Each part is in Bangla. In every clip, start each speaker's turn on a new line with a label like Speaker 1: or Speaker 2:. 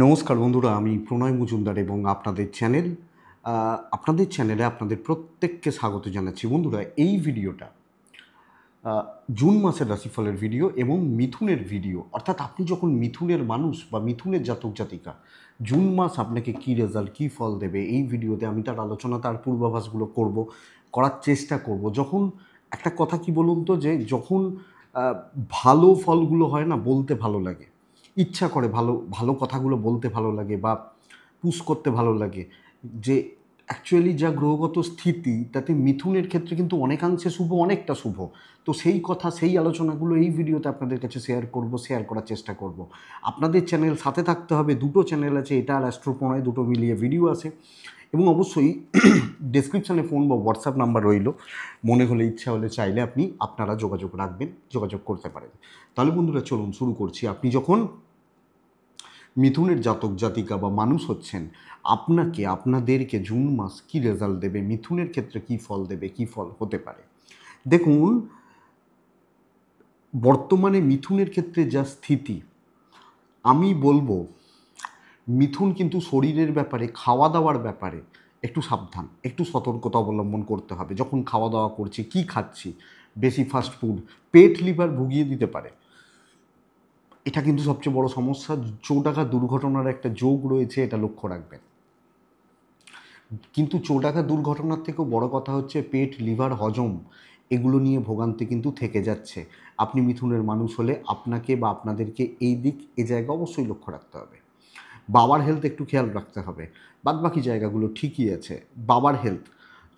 Speaker 1: নমস্কার বন্ধুরা, আমি প্রণয় মজুমদার এবং আপনাদের চ্যানেলে আপনাদের প্রত্যেককে স্বাগত জানাচ্ছি। বন্ধুরা, এই ভিডিওটা জুন মাসের রাশিফলের ভিডিও এবং মিথুনের ভিডিও। অর্থাৎ আপনি যখন মিথুনের মানুষ বা মিথুনের জাতক জাতিকা, জুন মাস আপনাকে কী রেজাল্ট, কী ফল দেবে, এই ভিডিওতে আমি তার আলোচনা, তার পূর্বাভাসগুলো করার চেষ্টা করব। যখন একটা কথা কি বলুন তো, যে যখন ভালো ফলগুলো হয় না, বলতে ভালো লাগে, ইচ্ছা করে ভালো ভালো কথাগুলো বলতে ভালো লাগে বা পুশ করতে ভালো লাগে। যে অ্যাকচুয়ালি যা গ্রহগত স্থিতি, তাতে মিথুনের ক্ষেত্রে কিন্তু অনেকাংশে শুভ, অনেকটা শুভ। তো সেই কথা, সেই আলোচনাগুলো এই ভিডিওতে আপনাদের কাছে শেয়ার করার চেষ্টা করব। আপনাদের চ্যানেল সাথে থাকতে হবে। দুটো চ্যানেল আছে, এটা আর অ্যাস্ট্রোপণয়, দুটো মিলিয়ে ভিডিও আছে। এবং অবশ্যই ডেসক্রিপশানে ফোন বা হোয়াটসঅ্যাপ নাম্বার রইল। মনে হলে, ইচ্ছা হলে, চাইলে আপনারা যোগাযোগ রাখবেন, যোগাযোগ করতে পারেন। তাহলে বন্ধুরা, চলুন শুরু করছি। আপনি যখন মিথুনের জাতক জাতিকা বা মানুষ হচ্ছেন, আপনাদেরকে জুন মাস কী রেজাল্ট দেবে, মিথুনের ক্ষেত্রে কী ফল দেবে, কী ফল হতে পারে। দেখুন, বর্তমানে মিথুনের ক্ষেত্রে যা স্থিতি, আমি বলবো মিথুন কিন্তু শরীরের ব্যাপারে, খাওয়া দাওয়ার ব্যাপারে একটু সাবধান, একটু সতর্কতা অবলম্বন করতে হবে। যখন খাওয়া দাওয়া করছি, কী খাচ্ছি, বেশি ফাস্ট ফুড পেট লিভার ভুগিয়ে দিতে পারে। এটা কিন্তু সবচেয়ে বড় সমস্যা। চৌটাকা দুর্ঘটনার একটা যোগ রয়েছে, এটা লক্ষ্য রাখবেন। কিন্তু চৌটাকা দুর্ঘটনার থেকেও বড় কথা হচ্ছে পেট, লিভার, হজম, এগুলো নিয়ে ভোগান্তি কিন্তু থেকে যাচ্ছে। আপনি মিথুনের মানুষ হলে আপনাকে বা আপনাদেরকে এ জায়গা অবশ্যই লক্ষ্য রাখতে হবে। বাবার হেলথ একটু খেয়াল রাখতে হবে। বাদবাকি জায়গাগুলো ঠিকই আছে। বাবার হেলথ,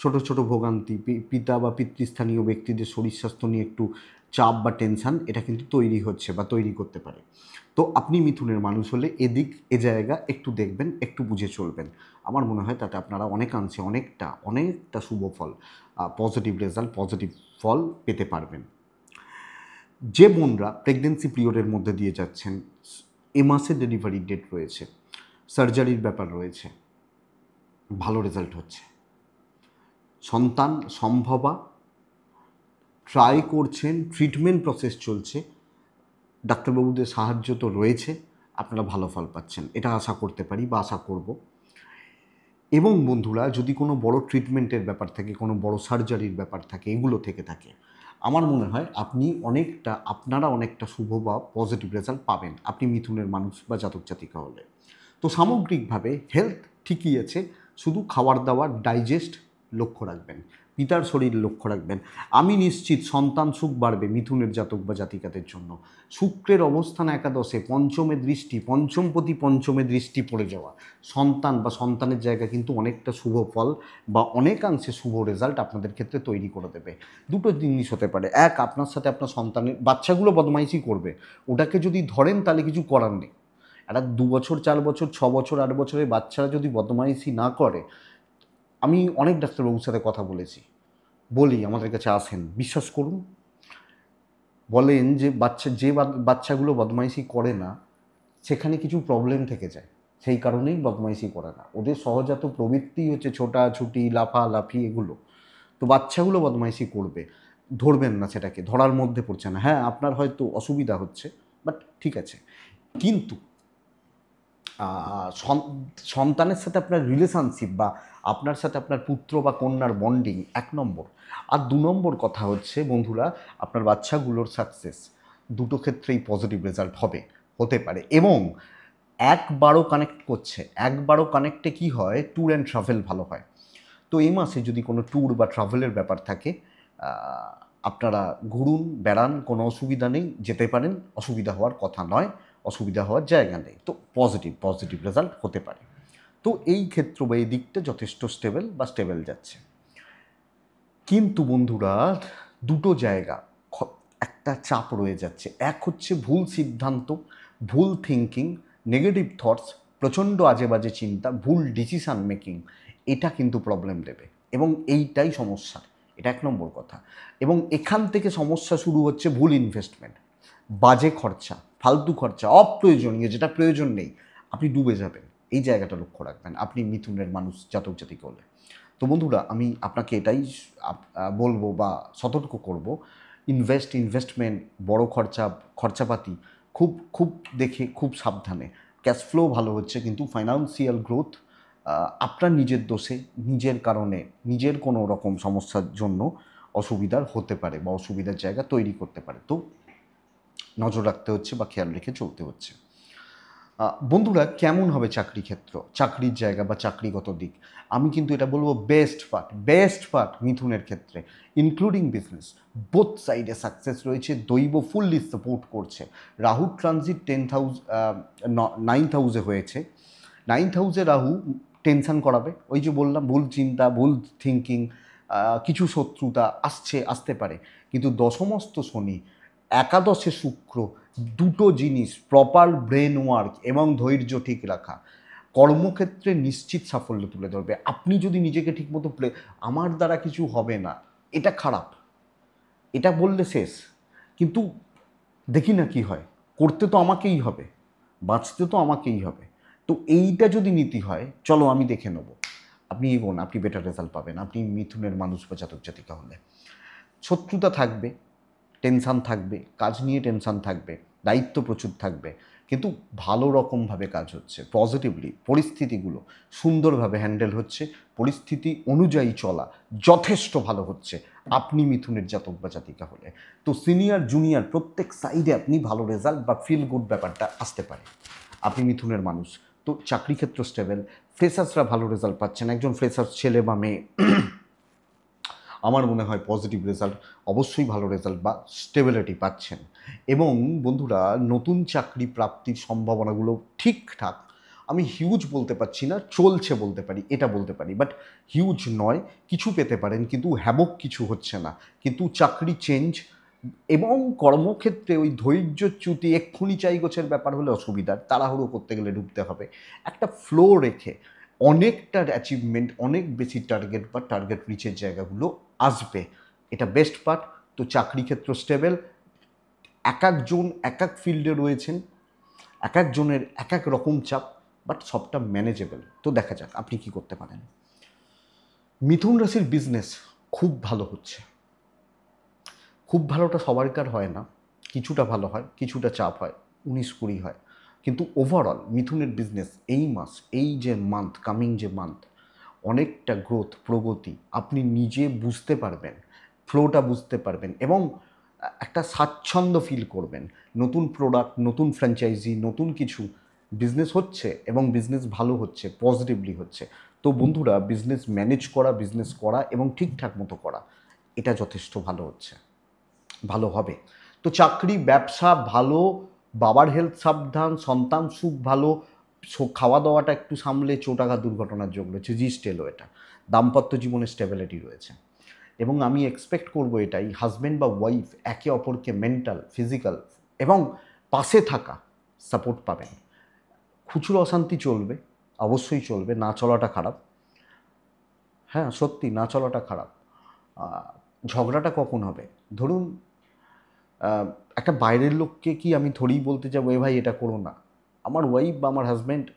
Speaker 1: ছোট ছোট ভোগান্তি, পিতা বা পিতৃস্থানীয় ব্যক্তিদের শরীর স্বাস্থ্য নিয়ে একটু চাপ বা টেনশান, এটা কিন্তু তৈরি হচ্ছে বা তৈরি করতে পারে। তো আপনি মিথুনের মানুষ হলে এ জায়গা একটু দেখবেন, একটু বুঝে চলবেন। আমার মনে হয় তাতে আপনারা অনেকাংশে অনেকটা শুভ ফল, পজিটিভ রেজাল্ট, পজিটিভ ফল পেতে পারবেন। যে বোনরা প্রেগনেন্সি পিরিয়ডের মধ্যে দিয়ে যাচ্ছেন, এ মাসে ডেলিভারি ডেট রয়েছে, সার্জারির ব্যাপার রয়েছে, ভালো রেজাল্ট হচ্ছে। সন্তান সম্ভবা ট্রাই করছেন, ট্রিটমেন্ট প্রসেস চলছে, ডাক্তারবাবুদের সাহায্য তো রয়েছে, আপনারা ভালো ফল পাচ্ছেন, এটা আশা করতে পারি বা আশা করব। এবং বন্ধুরা, যদি কোনো বড় ট্রিটমেন্টের ব্যাপার থাকে, কোনো বড় সার্জারির ব্যাপার থাকে, এগুলো থেকে থাকে, আমার মনে হয় আপনারা অনেকটা শুভ বা পজিটিভ রেজাল্ট পাবেন, আপনি মিথুনের মানুষ বা জাতক জাতিকা হলে। তো সামগ্রিকভাবে হেলথ ঠিকই আছে, শুধু খাবার দাবার, ডাইজেস্ট লক্ষ্য রাখবেন, পিতার শরীর লক্ষ্য রাখবেন। আমি নিশ্চিত সন্তান সুখ বাড়বে মিথুনের জাতক বা জাতিকাদের জন্য। শুক্রের অবস্থান একাদশে, পঞ্চমপতি পঞ্চমে দৃষ্টি পড়ে যাওয়া, সন্তান বা সন্তানের জায়গা কিন্তু অনেকটা শুভ ফল বা অনেকাংশে শুভ রেজাল্ট আপনাদের ক্ষেত্রে তৈরি করে দেবে। দুটো জিনিস হতে পারে, এক, আপনার সাথে আপনার সন্তানের বাচ্চাগুলো বদমাইশি করবে, ওটাকে যদি ধরেন তাহলে কিছু করার নেই। একটা 2 বছর, 4 বছর, 6 বছর, 8 বছরের বাচ্চারা যদি বদমাইশি না করে, আমি অনেক ডাক্তারবাবুর সাথে কথা বলি, আমাদের কাছে আসেন, বিশ্বাস করুন, বলেন যে বাচ্চাগুলো বদমাইশি করে না, সেখানে কিছু প্রবলেম থেকে যায়, সেই কারণেই বদমাইশি করে না। ওদের সহজাত প্রবৃত্তি হচ্ছে ছোটাছুটি, লাফালাফি, এগুলো। তো বাচ্চাগুলো বদমাইশি করবে, ধরবেন না, সেটাকে ধরার মধ্যে পড়ছে না। হ্যাঁ, আপনার হয়তো অসুবিধা হচ্ছে, বাট ঠিক আছে। কিন্তু সন্তানের সাথে আপনার রিলেশনশিপ বা আপনার সাথে আপনার পুত্র বা কন্যার বন্ডিং 1 নম্বর। আর 2 নম্বর কথা হচ্ছে বন্ধুরা, আপনার বাচ্চাগুলোর সাকসেস, দুটো ক্ষেত্রেই পজিটিভ রেজাল্ট হতে পারে। এবং 1-12 কানেক্ট করছে, 1-12 কানেক্টে কী হয়, ট্যুর অ্যান্ড ট্রাভেল ভালো হয়। তো এই মাসে যদি কোনো ট্যুর বা ট্রাভেলের ব্যাপার থাকে, আপনারা ঘুরুন, বেড়ান, কোনো অসুবিধা নেই, যেতে পারেন, অসুবিধা হওয়ার কথা নয়, অসুবিধা হওয়ার জায়গা নেই। তো পজিটিভ রেজাল্ট হতে পারে। তো এই ক্ষেত্র বা এই দিকটা যথেষ্ট স্টেবল যাচ্ছে। কিন্তু বন্ধুরা, দুটো জায়গা একটা চাপ রয়ে যাচ্ছে। এক হচ্ছে ভুল সিদ্ধান্ত, ভুল থিঙ্কিং, নেগেটিভ থটস, প্রচণ্ড আজে বাজে চিন্তা, ভুল ডিসিশান মেকিং, এটা কিন্তু প্রবলেম দেবে এবং এইটাই সমস্যা। এটা 1 নম্বর কথা। এবং এখান থেকে সমস্যা শুরু হচ্ছে ভুল ইনভেস্টমেন্ট, বাজে খরচা, ফালতু খরচা, অপ্রয়োজনীয়, যেটা প্রয়োজন নেই, আপনি ডুবে যাবেন। এই জায়গাটা লক্ষ্য রাখবেন আপনি মিথুনের মানুষ, জাতক জাতিকা হলে। তো বন্ধুরা, আমি আপনাকে এটাই বলবো বা সতর্ক করব, ইনভেস্টমেন্ট, বড় খরচাপাতি খুব খুব দেখে, খুব সাবধানে। ক্যাশ ফ্লো ভালো হচ্ছে, কিন্তু ফাইন্যান্সিয়াল গ্রোথ আপনার নিজের দোষে, নিজের কারণে, নিজের কোনো রকম সমস্যার জন্য অসুবিধার হতে পারে বা অসুবিধার জায়গা তৈরি করতে পারে। তো নজর রাখতে হচ্ছে বা খেয়াল রেখে চলতে হচ্ছে। বন্ধুরা, কেমন হবে চাকরি ক্ষেত্র, চাকরির জায়গা বা চাকরিগত দিক? আমি কিন্তু এটা বলবো বেস্ট পার্ট মিথুনের ক্ষেত্রে, ইনক্লুডিং বিজনেস, বোথ সাইডে সাকসেস রয়েছে, দৈব ফুললি সাপোর্ট করছে। রাহু ট্রানজিট 9th হাউসে হয়েছে। 9th হাউসে রাহু টেনশন করাবে, ওই যে বললাম, ভুল চিন্তা, ভুল থিঙ্কিং, কিছু শত্রুতা আসতে পারে। কিন্তু দশমস্ত শনি, একাদশে শুক্র, দুটো জিনিস, প্রপার ব্রেন ওয়ার্ক এবং ধৈর্য ঠিক রাখা, কর্মক্ষেত্রে নিশ্চিত সাফল্য তুলে ধরবে। আপনি যদি নিজেকে ঠিকমতো আমার দ্বারা কিছু হবে না, এটা খারাপ, এটা বললে শেষ। কিন্তু দেখি না কি হয়, করতে তো আমাকেই হবে, বাঁচতে তো আমাকেই হবে। তো এইটা যদি নীতি হয়, চলো আমি দেখে নেবো, আপনি এগোন, আপনি বেটার রেজাল্ট পাবেন। আপনি মিথুনের মানুষ বা জাতক জাতিকা হলে শত্রুতা থাকবে, টেনশান থাকবে, কাজ নিয়ে টেনশান থাকবে, দায়িত্ব প্রচুর থাকবে, কিন্তু ভালো রকমভাবে কাজ হচ্ছে, পজিটিভলি পরিস্থিতিগুলো সুন্দরভাবে হ্যান্ডেল হচ্ছে, পরিস্থিতি অনুযায়ী চলা যথেষ্ট ভালো হচ্ছে আপনি মিথুনের জাতক বা জাতিকা হলে। তো সিনিয়র জুনিয়র প্রত্যেক সাইডে আপনি ভালো রেজাল্ট বা ফিল গুড ব্যাপারটা আসতে পারে আপনি মিথুনের মানুষ। তো চাকরি ক্ষেত্র স্টেবল, ফ্রেশার্সরা ভালো রেজাল্ট পাচ্ছেন। একজন ফ্রেশার্স ছেলে বা মেয়ে আমার মনে হয় পজিটিভ রেজাল্ট, অবশ্যই ভালো রেজাল্ট বা স্টেবিলিটি পাচ্ছেন। এবং বন্ধুরা, নতুন চাকরি প্রাপ্তির সম্ভাবনাগুলো ঠিকঠাক, আমি হিউজ বলতে পারছি না, চলছে বলতে পারি, এটা বলতে পারি, বাট হিউজ নয়। কিছু পেতে পারেন, কিন্তু হ্যাবক কিছু হচ্ছে না। কিন্তু চাকরি চেঞ্জ এবং কর্মক্ষেত্রে ওই ধৈর্যচ্যুতি, এক্ষুনি চাই গোছের ব্যাপার হলে অসুবিধার, তাড়াহুড়ো করতে গেলে ডুবতে হবে। একটা ফ্লো রেখে অনেকটার অ্যাচিভমেন্ট, অনেক বেশি টার্গেট বা টার্গেট রিচের জায়গাগুলো আসবে, এটা বেস্ট পার্ট। তো চাকরি ক্ষেত্র স্টেবল, এক একজন এক এক ফিল্ডে রয়েছেন, এক একজনের এক এক রকম চাপ, বাট সবটা ম্যানেজেবল। তো দেখা যাক আপনি কি করতে পারেন। মিথুন রাশির বিজনেস খুব ভালো হচ্ছে। খুব ভালোটা সবারকার হয় না, কিছুটা ভালো হয়, কিছুটা চাপ হয়, 19-20 হয়, কিন্তু ওভারঅল মিথুনের বিজনেস এই মাস, এই যে মান্থ, কামিং যে মান্থ, অনেকটা গ্রোথ, প্রগতি আপনি নিজে বুঝতে পারবেন, ফ্লোটা বুঝতে পারবেন এবং একটা স্বাচ্ছন্দ্য ফিল করবেন। নতুন প্রোডাক্ট, নতুন ফ্র্যাঞ্চাইজি, নতুন কিছু বিজনেস হচ্ছে এবং বিজনেস ভালো হচ্ছে, পজিটিভলি হচ্ছে। তো বন্ধুরা, বিজনেস ম্যানেজ করা, বিজনেস করা এবং ঠিকঠাক মতো করা, এটা যথেষ্ট ভালো হচ্ছে, ভালো হবে। তো চাকরি, ব্যবসা ভালো, বাবার হেলথ সাবধান, সন্তান সুখ ভালো, খাওয়া দাওয়াটা একটু সামলে, চোটাঘা দুর্ঘটনার যোগ রয়েছে, জিস্ট এলো এটা। দাম্পত্য জীবনে স্টেবিলিটি রয়েছে এবং আমি এক্সপেক্ট করব এটাই, হাজব্যান্ড বা ওয়াইফ একে অপরকে মেন্টাল, ফিজিক্যাল এবং পাশে থাকা সাপোর্ট পাবেন। খুচরো অশান্তি চলবে, অবশ্যই চলবে, না চলাটা খারাপ। হ্যাঁ সত্যি, না চলাটা খারাপ। ঝগড়াটা কখন হবে, ধরুন একটা বাইরের লোককে কি আমি থোড়েই বলতে যাবো এ ভাই এটা করো না, আমার ওয়াইফ বা আমার হাজব্যান্ড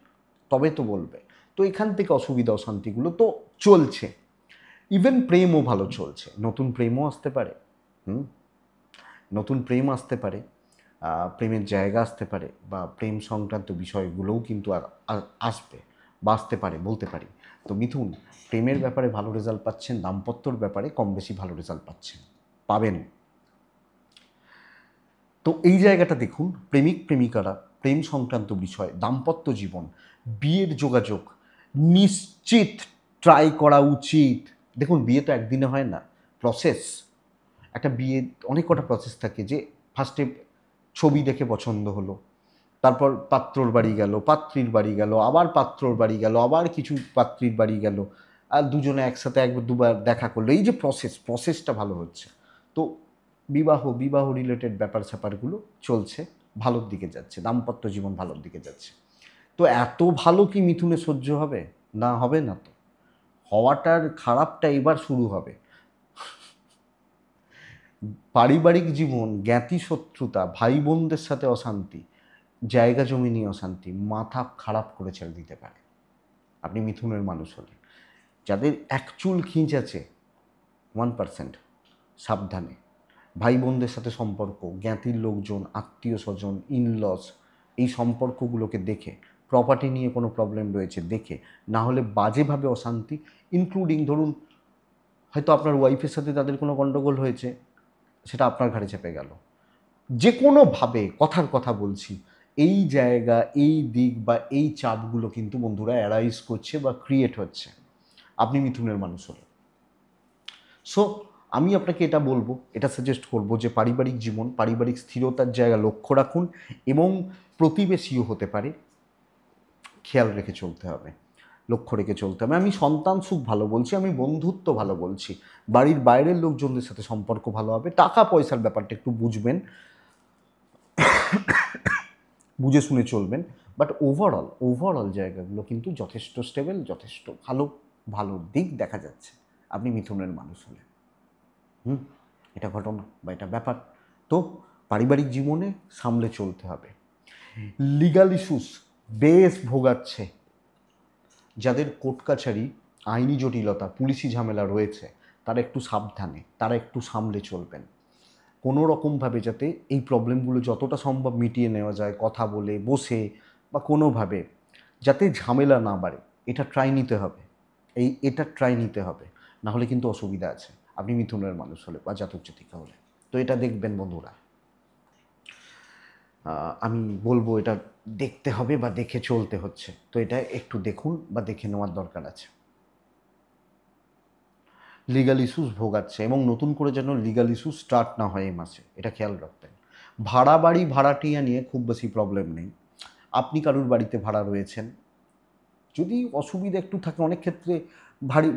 Speaker 1: তবে তো বলবে। তো এখান থেকে অসুবিধা অশান্তিগুলো তো চলছে। ইভেন প্রেমও ভালো চলছে, নতুন প্রেমও আসতে পারে। নতুন প্রেম আসতে পারে, প্রেমের জায়গা আসতে পারে, বা প্রেম সংক্রান্ত বিষয়গুলোও কিন্তু আসবে বা আসতে পারে বলতে পারি। তো মিথুন, প্রেমের ব্যাপারে ভালো রেজাল্ট পাচ্ছেন, দাম্পত্যর ব্যাপারে কম বেশি ভালো রেজাল্ট পাবেন। তো এই জায়গাটা দেখুন, প্রেমিক প্রেমিকারা, প্রেম সংক্রান্ত বিষয়, দাম্পত্য জীবন, বিয়ের যোগাযোগ নিশ্চিত ট্রাই করা উচিত। দেখুন, বিয়ে তো একদিনে হয় না, প্রসেস। একটা বিয়ে অনেক কটা প্রসেস থাকে, যে ফার্স্টে ছবি দেখে পছন্দ হলো, তারপর পাত্রর বাড়ি গেল, পাত্রীর বাড়ি গেল, আবার পাত্রর বাড়ি গেল, আবার কিছু পাত্রীর বাড়ি গেল, আর দুজনে একসাথে একবার দুবার দেখা করলো, এই যে প্রসেসটা ভালো হচ্ছে। তো বিবাহ রিলেটেড ব্যাপার স্যাপারগুলো চলছে, ভালোর দিকে যাচ্ছে, দাম্পত্য জীবন ভালোর দিকে যাচ্ছে। তো এত ভালো কি মিথুনে সহ্য হবে? না, হবে না। তো হওয়াটার খারাপটা এবার শুরু হবে। পারিবারিক জীবন, জ্ঞাতি শত্রুতা, ভাই বোনদের সাথে অশান্তি, জায়গা জমি নিয়ে অশান্তি, মাথা খারাপ করে ছেড়ে দিতে পারে আপনি মিথুনের মানুষ হলে। যাদের এক চুল খিঁচ আছে 1%, সাবধানে। ভাই বোনদের সাথে সম্পর্ক, জ্ঞাতির লোকজন, আত্মীয় স্বজন, ইনলস, এই সম্পর্কগুলোকে দেখে, প্রপার্টি নিয়ে কোনো প্রবলেম রয়েছে দেখে, না হলে বাজেভাবে অশান্তি, ইনক্লুডিং ধরুন হয়তো আপনার ওয়াইফের সাথে তাদের কোনো গণ্ডগোল হয়েছে, সেটা আপনার ঘাড়ে চেপে গেল, যে কোনোভাবে কথার কথা বলছি, এই জায়গা, এই দিক বা এই চাপগুলো কিন্তু বন্ধুরা অ্যারাইজ করছে বা ক্রিয়েট হচ্ছে আপনি মিথুনের মানুষ হলে। সো আমি আপনাকে এটা বলবো, এটা সাজেস্ট করবো যে পারিবারিক জীবন, পারিবারিক স্থিরতার জায়গা লক্ষ্য রাখুন, এবং প্রতিবেশীও হতে পারে, খেয়াল রেখে চলতে হবে, লক্ষ্য রেখে চলতে হবে। আমি সন্তান সুখ ভালো বলছি, আমি বন্ধুত্ব ভালো বলছি, বাড়ির বাইরের লোকজনদের সাথে সম্পর্ক ভালো হবে, টাকা পয়সার ব্যাপারটা একটু বুঝবেন, বুঝে শুনে চলবেন, বাট ওভারঅল জায়গাগুলো কিন্তু যথেষ্ট স্টেবল, যথেষ্ট ভালো ভালো দিক দেখা যাচ্ছে আপনি মিথুনের মানুষ হলে। এটা ঘটনা বা এটা ব্যাপার। তো পারিবারিক জীবনে সামলে চলতে হবে। লিগাল ইস্যুস বেশ ভোগাচ্ছে, যাদের কোর্ট কাছারি, আইনি জটিলতা, পুলিশি ঝামেলা রয়েছে, তারা একটু সাবধানে, তারা একটু সামলে চলবেন, কোনো রকমভাবে যাতে এই প্রবলেমগুলো যতটা সম্ভব মিটিয়ে নেওয়া যায়, কথা বলে বসে বা কোনোভাবে, যাতে ঝামেলা না বাড়ে, এটা ট্রাই নিতে হবে, এটা ট্রাই নিতে হবে, না হলে কিন্তু অসুবিধা আছে আপনি মিথুনের মানুষ হলে বা জাতক জাতিকা হলে। তো এটা দেখবেন বন্ধুরা, আমি বলবো এটা দেখতে হবে বা দেখে চলতে হচ্ছে, তো এটা একটু দেখুন বা দেখে নেওয়ার দরকার আছে। লিগাল ইস্যুস ভোগাচ্ছে, এবং নতুন করে যেন লিগাল ইস্যু স্টার্ট না হয় এই মাসে, এটা খেয়াল রাখবেন। ভাড়া বাড়ি ভাড়াটিয়া নিয়ে খুব বেশি প্রবলেম নেই, আপনি কারুর বাড়িতে ভাড়া রয়েছেন, যদি অসুবিধা একটু থাকে, অনেক ক্ষেত্রে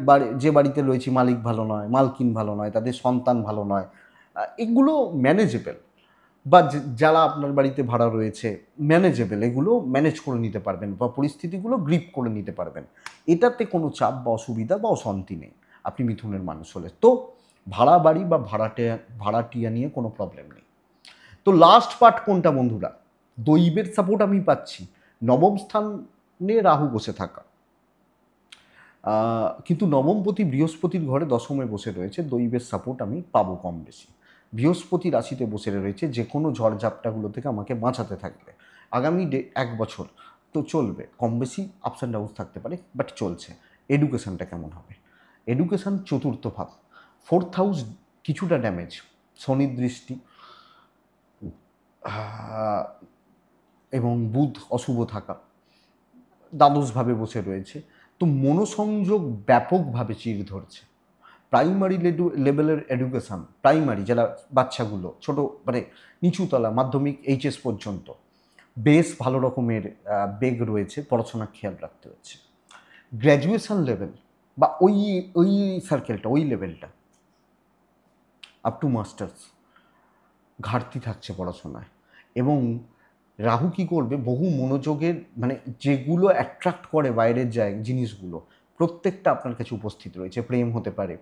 Speaker 1: বাড়ি যে বাড়িতে রয়েছে মালিক ভালো নয়, মালকিন ভালো নয়, তাদের সন্তান ভালো নয়, এগুলো ম্যানেজেবল, বা যারা আপনার বাড়িতে ভাড়া রয়েছে ম্যানেজেবল, এগুলো ম্যানেজ করে নিতে পারবেন বা পরিস্থিতিগুলো গ্রিপ করে নিতে পারবেন, এটাতে কোনো চাপ বা অসুবিধা বা অশান্তি নেই আপনি মিথুনের মানুষ হলে। তো ভাড়া বাড়ি বা ভাড়াটিয়া নিয়ে কোনো প্রবলেম নেই। তো লাস্ট পার্ট কোনটা বন্ধুরা? দৈবের সাপোর্ট আমি পাচ্ছি, নবম স্থানে রাহু বসে থাকা, কিন্তু নবমপতি বৃহস্পতির ঘরে দশমে বসে রয়েছে, দৈবের সাপোর্ট আমি পাবো কম বেশি। বৃহস্পতি রাশিতে বসে রয়েছে, যে কোনো ঝড়ঝাপটাগুলো থেকে আমাকে বাঁচাতে থাকবে আগামী 1 বছর। তো চলবে, কম বেশি আপস অ্যান্ড ডাউন্স থাকতে পারে, বাট চলছে। এডুকেশানটা কেমন হবে? এডুকেশান চতুর্থ ভাব, 4th হাউস কিছুটা ড্যামেজ, শনির দৃষ্টি, এবং বুধ অশুভ থাকা, দ্বাদশভাবে বসে রয়েছে, তো মনোসংযোগ ব্যাপকভাবে চির ধরছে। প্রাইমারি লেভেলের এডুকেশান, প্রাইমারি যারা বাচ্চাগুলো ছোট, মানে নিচুতলা মাধ্যমিক এইচএস পর্যন্ত, বেশ ভালো রকমের বেগ রয়েছে, পড়াশোনা খেয়াল রাখতে হচ্ছে। গ্র্যাজুয়েশন লেভেল বা ওই ওই সার্কেলটা, ওই লেভেলটা আপ টু মাস্টার্স, ঘাটতি থাকছে পড়াশোনায়। এবং রাহু কী করবে, বহু মনোযোগের, মানে যেগুলো অ্যাট্রাক্ট করে বাইরের জিনিসগুলো, প্রত্যেকটা আপনার কাছে উপস্থিত রয়েছে। প্রেম হতে পারে,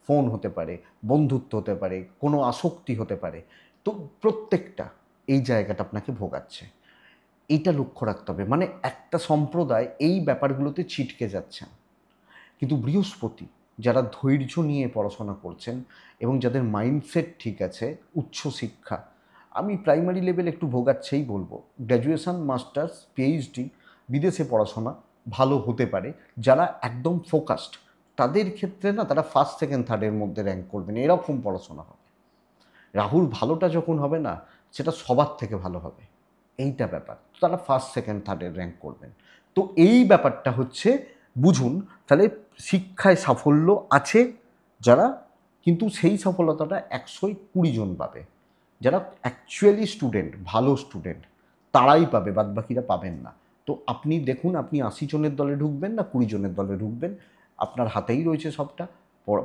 Speaker 1: ফোন হতে পারে, বন্ধুত্ব হতে পারে, কোনো আসক্তি হতে পারে, তো প্রত্যেকটা এই জায়গাটা আপনাকে ভোগাচ্ছে, এইটা লক্ষ্য রাখতে হবে। মানে একটা সম্প্রদায় এই ব্যাপারগুলোতে ছিটকে যাচ্ছে, কিন্তু বৃহস্পতি, যারা ধৈর্য নিয়ে পড়াশোনা করছেন এবং যাদের মাইন্ডসেট ঠিক আছে, উচ্চশিক্ষা, আমি প্রাইমারি লেভেল একটু ভোগাচ্ছেই বলবো, গ্র্যাজুয়েশন, মাস্টার্স, পিএইচডি, বিদেশে পড়াশোনা ভালো হতে পারে। যারা একদম ফোকাসড, তাদের ক্ষেত্রে না, তারা ফার্স্ট সেকেন্ড থার্ডের মধ্যে র্যাঙ্ক করবেন, এরকম পড়াশোনা হবে। রাহুর ভালোটা যখন হবে না, সেটা সবার থেকে ভালো হবে, এইটা ব্যাপার। তারা ফার্স্ট সেকেন্ড থার্ডের র্যাঙ্ক করবেন। তো এই ব্যাপারটা হচ্ছে, বুঝুন তাহলে শিক্ষায় সাফল্য আছে যারা, কিন্তু সেই সফলতাটা 120 জন পাবে, যারা অ্যাকচুয়ালি স্টুডেন্ট, ভালো স্টুডেন্ট, তারাই পাবে, বাদবাকিরা পাবেন না। তো আপনি দেখুন, আপনি 80 জনের দলে ঢুকবেন না 20 জনের দলে ঢুকবেন, আপনার হাতেই রয়েছে সবটা।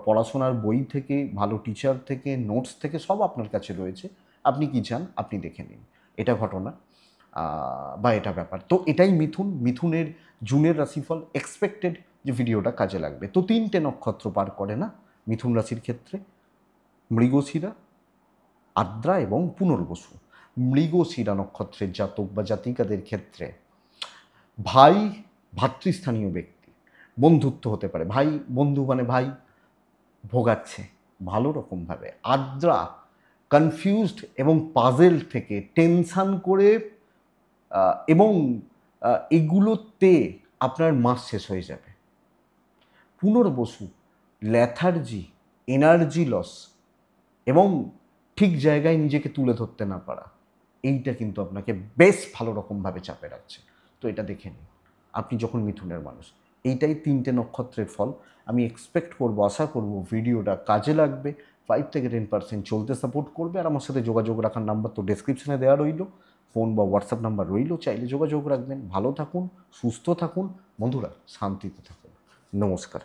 Speaker 1: পড়াশোনার বই থেকে, ভালো টিচার থেকে, নোটস থেকে সব আপনার কাছে রয়েছে, আপনি কি চান আপনি দেখে নিন। এটা ঘটনা বা এটা ব্যাপার। তো এটাই মিথুনের জুনের রাশিফল, এক্সপেক্টেড যে ভিডিওটা কাজে লাগবে। তো 3টে নক্ষত্র পার করে না মিথুন রাশির ক্ষেত্রে, মৃগশিরা, আদ্রা এবং পুনর্বসু। মৃগশিরা নক্ষত্রের জাতক বা জাতিকাদের ক্ষেত্রে ভাই, ভাতৃস্থানীয় ব্যক্তি, বন্ধুত্ব হতে পারে, ভাই বন্ধু মানে ভাই, ভোগাচ্ছে ভালো রকমভাবে। আদ্রা কনফিউজড এবং পাজেল থেকে টেনশান করে এবং এগুলোতে আপনার মাস শেষ হয়ে যাবে। পুনর্বসু, ল্যাথার্জি, এনার্জি লস এবং ঠিক জায়গায় নিজেকে তুলে ধরতে না পারা, এইটা কিন্তু আপনাকে বেশ ভালো রকমভাবে চাপে রাখছে। তো এটা দেখে নিন আপনি যখন মিথুনের মানুষ। এইটাই 3টে নক্ষত্রের ফল। আমি এক্সপেক্ট করবো, আশা করব ভিডিওটা কাজে লাগবে, 5 থেকে 10% চলতে সাপোর্ট করবে। আর আমার সাথে যোগাযোগ রাখার নাম্বার তো ডেসক্রিপশনে দেওয়া রইল, ফোন বা হোয়াটসঅ্যাপ নাম্বার রইল, চাইলে যোগাযোগ রাখবেন। ভালো থাকুন, সুস্থ থাকুন বন্ধুরা, শান্তিতে থাকুন। নমস্কার।